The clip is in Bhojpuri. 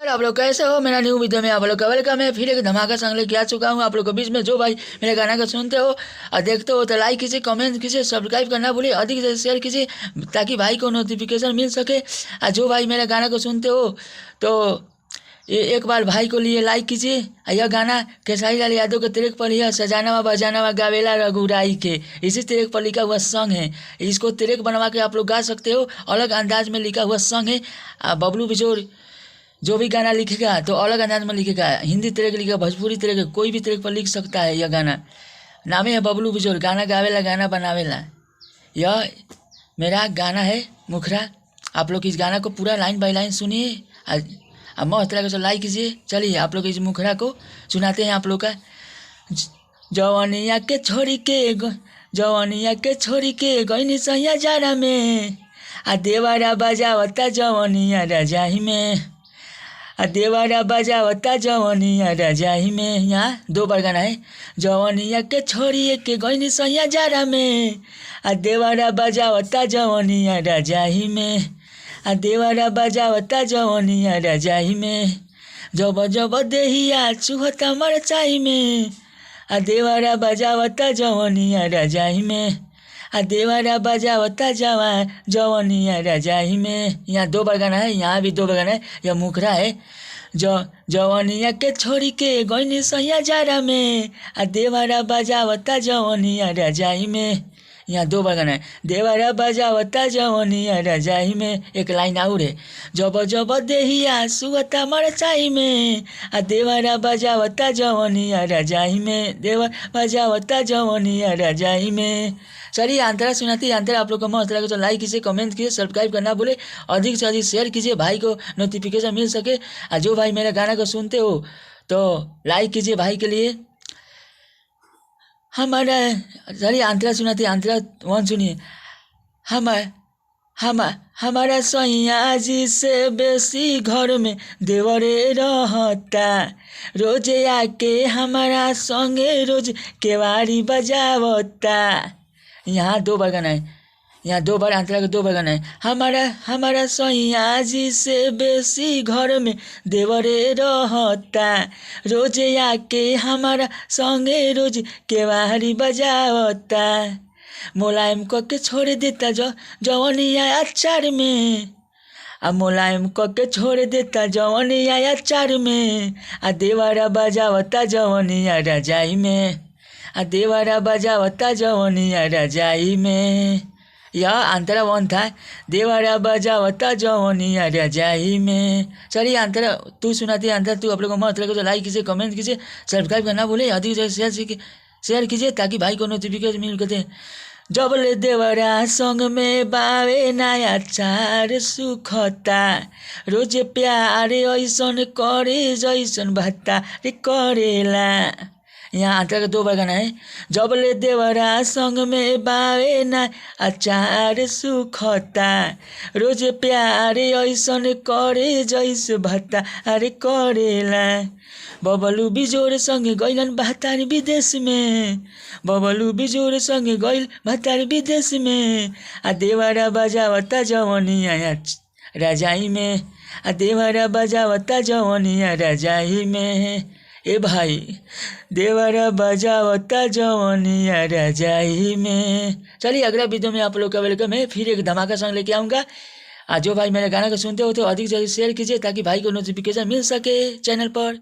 आप लोग कैसे हो? मेरा न्यू वीडियो में आप लोग का वेलकम है। फिर एक धमाका सॉन्ग लेके आ चुका हूँ आप लोग के बीच में। जो भाई मेरे गाना को सुनते हो और देखते हो तो लाइक कीजिए, कमेंट कीजिए, सब्सक्राइब करना भूलिए, अधिक से शेयर कीजिए ताकि भाई को नोटिफिकेशन मिल सके। और जो भाई मेरे गाना को सुनते हो तो एक बार भाई को लिए लाइक कीजिए। यह गाना खेसारी लाल यादव के ट्रैक पर यह सजानावा बजानावा गावेला रघुराई के इसी ट्रैक पर लिखा हुआ सॉन्ग है। इसको ट्रैक बनवा के आप लोग गा सकते हो, अलग अंदाज में लिखा हुआ सॉन्ग है। बबलू बिजोर जो भी गाना लिखेगा तो अलग अंदाज में लिखेगा, हिंदी ट्रैक लिखेगा, भोजपुरी ट्रैक, कोई भी ट्रैक पर लिख सकता है। यह गाना नामे है बबलू बिजोर, गाना गावेला गाना बनावेला। यह मेरा गाना है मुखरा। आप लोग इस गाना को पूरा लाइन बाय लाइन सुनिए और मस्त तरह से लाइक कीजिए। चलिए आप लोग इस मुखरा को सुनाते हैं आप लोग का। जवानिया के छोड़ी के गईनी सैया जारा में आ देवारा बजावता जवानिया रजाही में, आ देवारा बजावता जवानिया रजाही में। यहाँ दो बार गाना है। जवानिया के छोड़ी के गईनी सैया जारा में आ देवारा बजावता जवानिया रजाही में, आ देवारा बजावता जवानिया रजाही में। जब जब देहिया चुहता मरचाई में आ देवारा बजावता जवानिया रजाही में, आ देवारा बजावता जवानिया रजाही में। यहाँ दो बार गाना है, यहाँ भी दो बार गाना है। यह मुखरा है। जवानिया के छोड़ी के गईनी सैया जारा में आ देवारा बजावता जवानिया रजाही में। यहाँ दो बार गाना है। देवारा बजावता जवानिया रजाही में। एक लाइन और है। जब जब देहिया सुवता मरचाई में आ देवारा बजावता जवानिया रजाही में, देवर बजावता जवानिया रजाही में। चलिए अंतरा सुनाती है। अंतरा आप लोग को मस्त लगे तो लाइक कीजिए, कमेंट कीजिए, सब्सक्राइब करना भूले, अधिक से अधिक शेयर कीजिए भाई को नोटिफिकेशन मिल सके। और जो भाई मेरे गाना को सुनते हो तो लाइक कीजिए भाई के लिए। हमारा चलिए अंतरा सुनाती है। अंतरा वन सुनिए। हमारा सैया जी से बेसी घर में देवरे रहता, रोजे आके हमारा संगे रोज केवाड़ी बजावता। यहाँ दो बार गाना है। यहाँ दो बार अंतरा के दो बार गाना है। हमारा सैया जी से बेसी घर में देवरे रहता, रोजे आके हमारा संगे रोज केवाड़ी बजावता। मुलायम करके छोड़ देता जवानिया अचार में, आ मुलायम करके छोड़ देता जवानिया अचार में, आ देवारा बजावता जवानिया रजाई में, आ देवारा बजावता जवानिया रजाई में। यह अंतरा वन था। देवारा बजावता जवानिया रजाई में। चलिए अंतरा तू सुनाती है। अंतरा तू आप लोग को मस्त लगे तो लाइक कीजिए, कमेंट कीजिए, सब्सक्राइब करना भूले, अधिक से शेयर कीजिए ताकि भाई को नोटिफिकेशन मिल सके। जबले देवरा संग में बावे नया चार सुखता, रोज प्यारे ऐसन करे जैसन भत्ता रे करेला। यहाँ अंतरा का दो बार गाना है। जबले देवरा संग में बावे ना अचार सुखता, रोज प्यारे ऐसन करे जैस भत्ता अरे करेला। बबलू बिजोर संगे गइलन भातार विदेश में, बबलू बिजोर संगे गइल भातार विदेश में, आ देवरा बजावता जवानिया रजाई में, आ देवरा बजावता जवानिया रजाई में। ए भाई देवरा बजावता जवानिया रजाई में। चलिए अगला वीडियो में आप लोग का वेलकम है। फिर एक धमाका सॉन्ग लेके आऊँगा। जो भाई मेरे गाना को सुनते हो तो अधिक से अधिक शेयर कीजिए ताकि भाई को नोटिफिकेशन मिल सके चैनल पर।